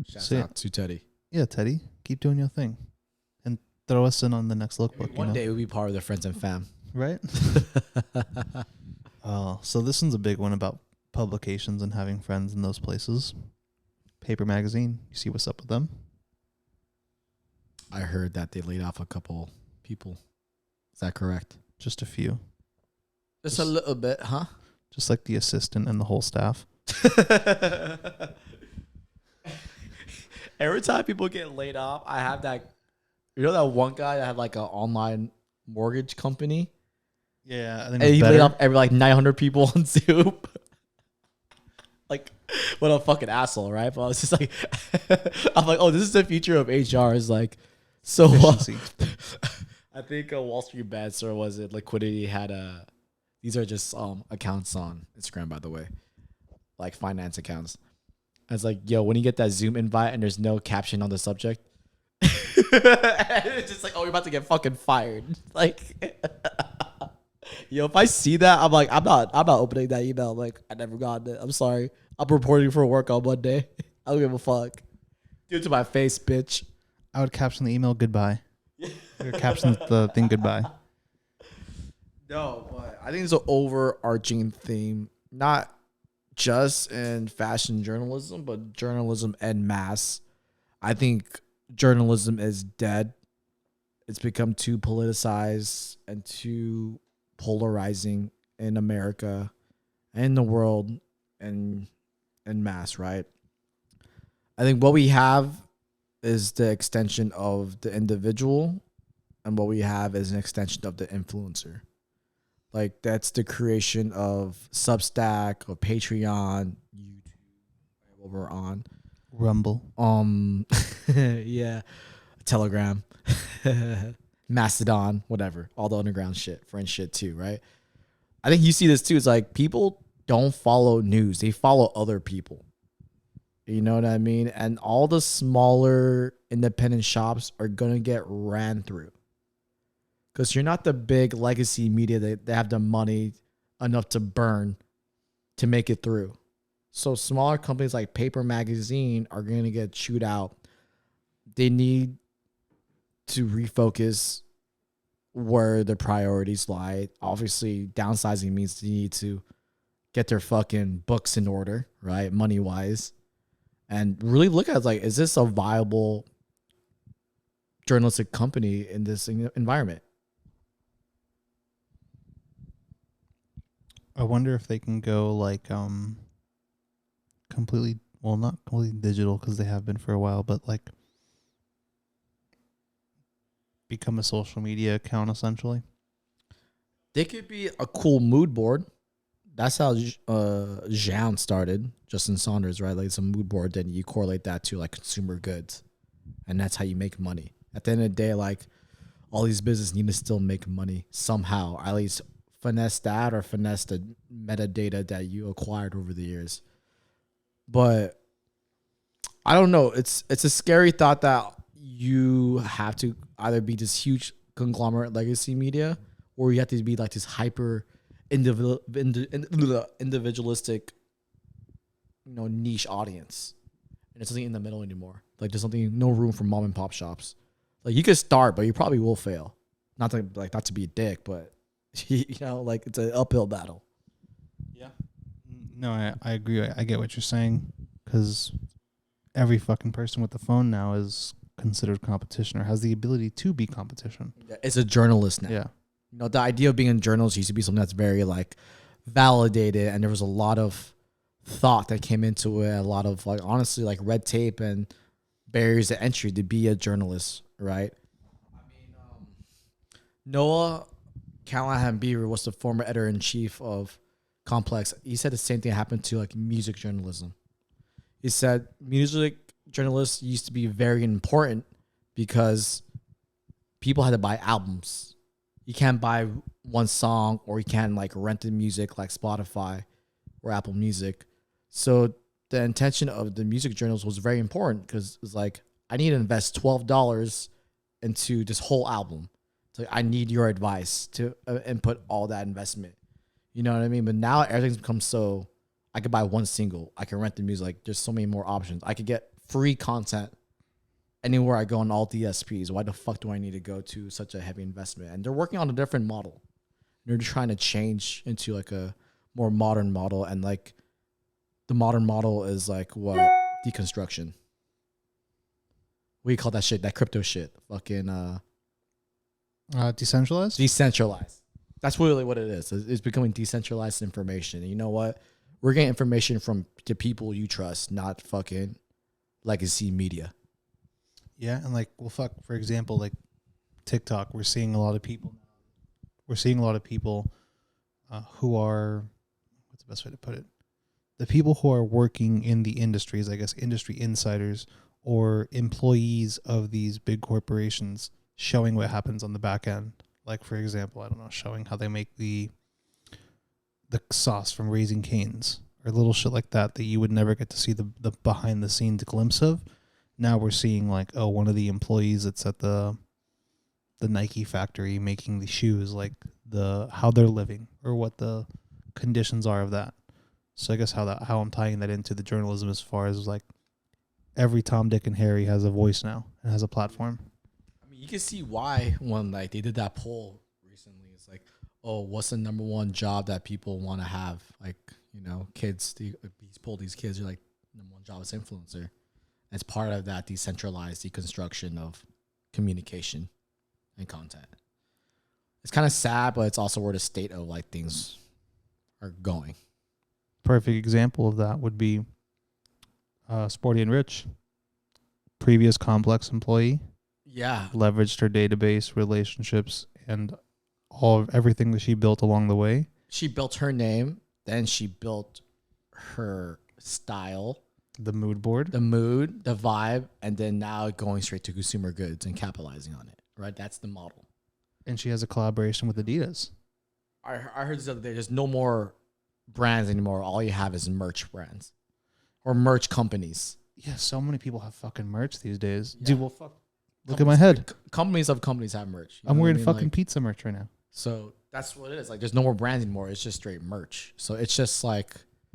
Shout out to Teddy. Yeah, Teddy, keep doing your thing, and throw us in on the next lookbook. Maybe one day we'll be part of the Friends and Fam, right? So this one's a big one about publications and having friends in those places. Paper Magazine, you see what's up with them? I heard that they laid off a couple people. Is that correct? Just a few. Just a little bit, huh? Just like the assistant and the whole staff. Every time people get laid off, I have that. You know that one guy that had like an online mortgage company? Yeah, I think and he laid off every like 900 people on Zoom. Like, what a fucking asshole, right? But I was just like, I'm like, oh, this is the future of HR. Is like, so I think Wall Street Bets, or was it Liquidity, had these are just accounts on Instagram, by the way, like finance accounts. I was like, yo, when you get that Zoom invite and there's no caption on the subject, it's just like, oh, you're about to get fucking fired. Like, yo, if I see that, I'm like, I'm not opening that email. I'm like, I never got it. I'm sorry. I'm reporting for work on Monday. I don't give a fuck. Do it to my face, bitch. I would caption the email goodbye. Or caption the thing goodbye. No, but I think it's an overarching theme, not just in fashion journalism, but journalism en masse. I think journalism is dead. It's become too politicized and too polarizing in America and in the world and in mass, right? I think what we have is the extension of the individual, and what we have is an extension of the influencer. Like that's the creation of Substack or Patreon, YouTube, what we're on. Rumble. Yeah, Telegram, Mastodon, whatever, all the underground shit, French shit too, right? I think you see this too. It's like people don't follow news; they follow other people. You know what I mean? And all the smaller independent shops are gonna get ran through because you're not the big legacy media that they have the money enough to burn to make it through. So smaller companies like Paper Magazine are going to get chewed out. They need to refocus where their priorities lie. Obviously, downsizing means they need to get their fucking books in order, right? Money wise. And really look at it like, is this a viable journalistic company in this environment? I wonder if they can go like completely, well, not completely digital because they have been for a while, but like become a social media account essentially. They could be a cool mood board. That's how Jean started, Justin Saunders, right? Like it's a mood board, then you correlate that to like consumer goods, and that's how you make money. At the end of the day, like all these businesses need to still make money somehow. At least finesse that or finesse the metadata that you acquired over the years. But I don't know. It's a scary thought that you have to either be this huge conglomerate legacy media, or you have to be like this hyper individualistic, niche audience, and it's nothing in the middle anymore. Like there's something, no room for mom and pop shops. Like you could start, but you probably will fail. Not to be a dick, but like it's an uphill battle. Yeah. No, I agree. I get what you're saying because every fucking person with a phone now is considered competition or has the ability to be competition. It's a journalist now. Yeah. The idea of being a journalist used to be something that's very like validated, and there was a lot of thought that came into it, a lot of like honestly like red tape and barriers to entry to be a journalist, right? I mean, Noah Callahan Beaver was the former editor-in-chief of Complex. He said the same thing happened to like music journalism. He said music journalists used to be very important because people had to buy albums. You can't buy one song, or you can't like rent the music like Spotify or Apple Music. So the intention of the music journals was very important because it's like, I need to invest $12 into this whole album. It's like, I need your advice to input all that investment. You know what I mean? But now everything's become so, I could buy one single. I can rent the music. Like, there's so many more options. I could get free content anywhere I go on all DSPs. Why the fuck do I need to go to such a heavy investment? And they're working on a different model. They're trying to change into like a more modern model. And like the modern model is like what? Deconstruction. What do you call that shit? That crypto shit. Fucking Decentralized? decentralized. That's really what it is. It's becoming decentralized information. And you know what? We're getting information from the people you trust, not fucking legacy media. Yeah, and like, well, fuck. For example, like TikTok, we're seeing a lot of people. We're seeing a lot of people who are, what's the best way to put it? The people who are working in the industries, I guess, industry insiders or employees of these big corporations, showing what happens on the back end. Like, for example, I don't know, showing how they make the sauce from Raising Cane's or little shit like that you would never get to see the behind the scenes glimpse of. Now we're seeing like, oh, one of the employees that's at the Nike factory making the shoes, like how they're living or what the conditions are of that. So I guess how I'm tying that into the journalism as far as like every Tom, Dick, and Harry has a voice now and has a platform. I mean, you can see why when like they did that poll recently. It's like, oh, what's the number one job that people want to have? Like, kids. He's pulled these kids. You're like, number one job is influencer. As part of that decentralized deconstruction of communication and content. It's kind of sad, but it's also where the state of like things are going. Perfect example of that would be Sporty and Rich, previous Complex employee, Yeah. leveraged her database, relationships, and everything that she built along the way. She built her name, then she built her style, The mood board. the mood, the vibe, and then now going straight to consumer goods and capitalizing on it. Right? That's the model. And she has a collaboration with Adidas. I heard this other day. There's no more brands anymore. All you have is merch brands or merch companies. Yeah, so many people have fucking merch these days. Yeah. Dude, well, fuck. Look at my head. Companies have merch. You I'm know what wearing I mean? fucking Like, pizza merch right now. so that's what it is. Like, there's no more brands anymore. It's just straight merch. So it's just like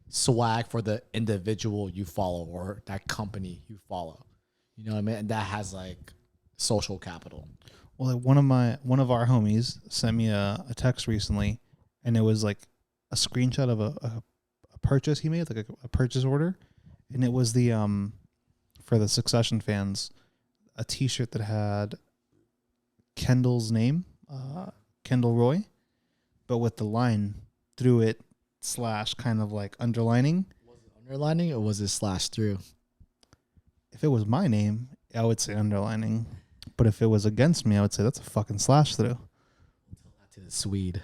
swag for the individual you follow or that company you follow. You know what I mean? And that has like social capital. Well, like one of our homies sent me a text recently, and it was like a screenshot of a purchase he made, like a purchase order, and it was the for the Succession fans, a T-shirt that had Kendall's name, Kendall Roy, but with the line through it / kind of like underlining. Was it underlining or was it slash through? If it was my name, I would say underlining, but if it was against me, I would say that's a fucking slash through. Tell that to the Swede.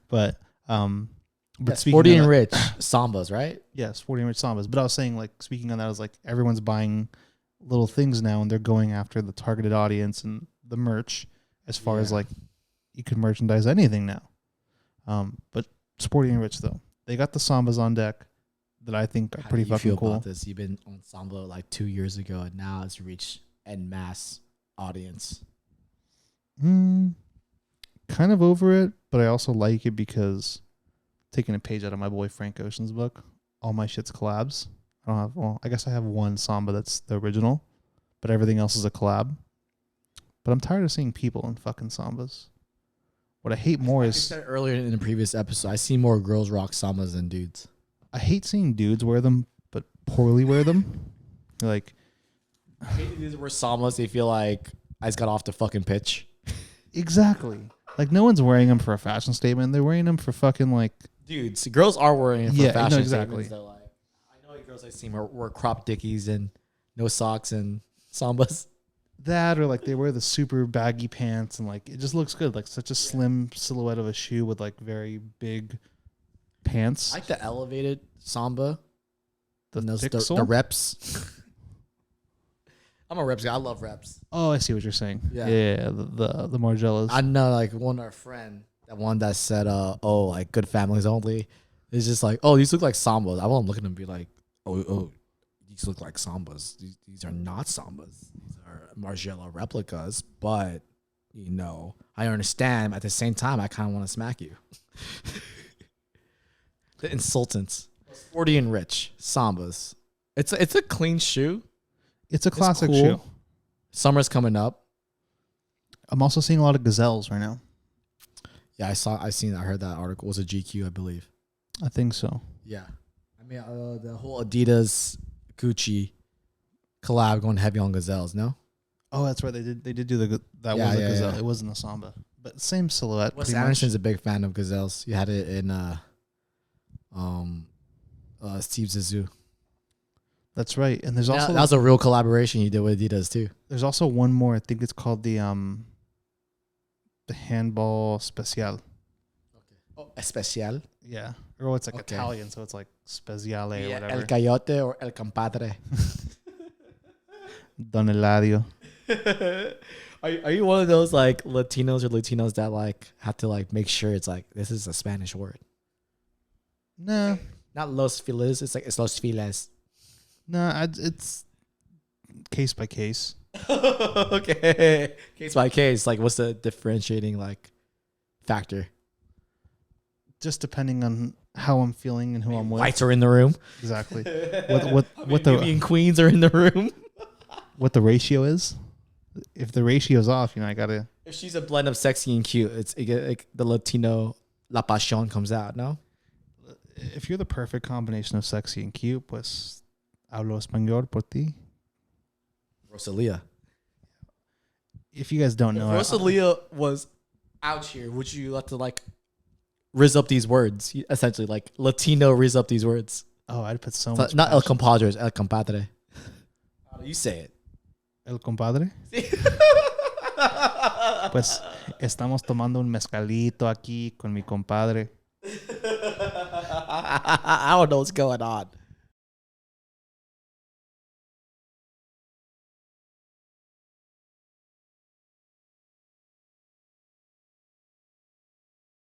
But But speaking Sporty of and that- Rich Sambas, right? Yeah, Sporty and Rich Sambas. But I was saying, like, speaking on that, I was like, everyone's buying little things now, and they're going after the targeted audience and the merch as far as, Yeah. like, you can merchandise anything now. But Sporty and Rich, though, they got the Sambas on deck that I think are How pretty do you fucking feel cool. about this? You've been on Samba like 2 years ago, and now it's reached en masse audience. Kind of over it, but I also like it because taking a page out of my boy Frank Ocean's book, all my shit's collabs. I guess I have one Samba that's the original, but everything else is a collab. But I'm tired of seeing people in fucking Sambas. What I hate more I is said earlier in the previous episode, I see more girls rock Sambas than dudes. I hate seeing dudes wear them, but poorly wear them. Like, I hate the dudes wear Sambas. They feel like I just got off the fucking pitch. exactly. Like, no one's wearing them for a fashion statement. They're wearing them for fucking, like, Dudes, girls are wearing it for Yeah, fashion no, exactly. statements. They're like, I know girls I've seen wear crop dickies and no socks and Sambas. that, or like they wear the super baggy pants, and like it just looks good. Like such a slim silhouette of a shoe with like very big pants. I like the elevated Samba. The thick The sole? reps. I'm a reps guy. I love reps. Oh, I see what you're saying. Yeah. Yeah, the Margellas. I know, like, one of our friend, that one that said, oh, like, good families only. It's just like, oh, these look like Sambas. I want to look at them and be like, oh, these look like Sambas. These are not Sambas. These are Margiela replicas. But, you know, I understand. At the same time, I kind of want to smack you. The insultants. Sporty and Rich. Sambas. It's a clean shoe. It's a classic cool. shoe. Summer's coming up. I'm also seeing a lot of gazelles right now. Yeah, I heard that article. It was a GQ, I believe. I think so. Yeah. I mean, the whole Adidas Gucci collab going heavy on gazelles, no? Oh, that's right. They did do that Yeah, was a yeah, gazelle. yeah. It wasn't a Samba, but same silhouette. Wes pretty much. Anderson's a big fan of gazelles. You had it in Steve Zissou. That's right. And there's That also was a real collaboration you did with Adidas too. there's also one more. I think it's called the handball special. Oh, Especial. Yeah. Or it's like Okay. Italian, so it's like Speciale or Yeah, whatever. El Coyote or El Compadre. Don Eladio. Are you one of those like Latinos that like have to like make sure it's like this is a Spanish word? Nah. Not Los Files, it's Los Files. Nah, it's case by case. Okay. Case by case, like what's the differentiating like factor? Just depending on how I'm feeling and who I'm with. Whites are in the room. Exactly. What Maybe Queens are in the room. what the ratio is. If the ratio's off, I gotta. If she's a blend of sexy and cute, like the Latino La Pasión comes out, no? If you're the perfect combination of sexy and cute, pues Hablo español por ti. Rosalia. If you guys don't know, Rosalia was out here. Would you like to like riz up these words? Essentially, like Latino riz up these words. I'd put so So much. not El passion. Compadre, El Compadre. How do you say it? El compadre. Pues estamos tomando un mezcalito aquí con mi compadre. I don't know what's going on.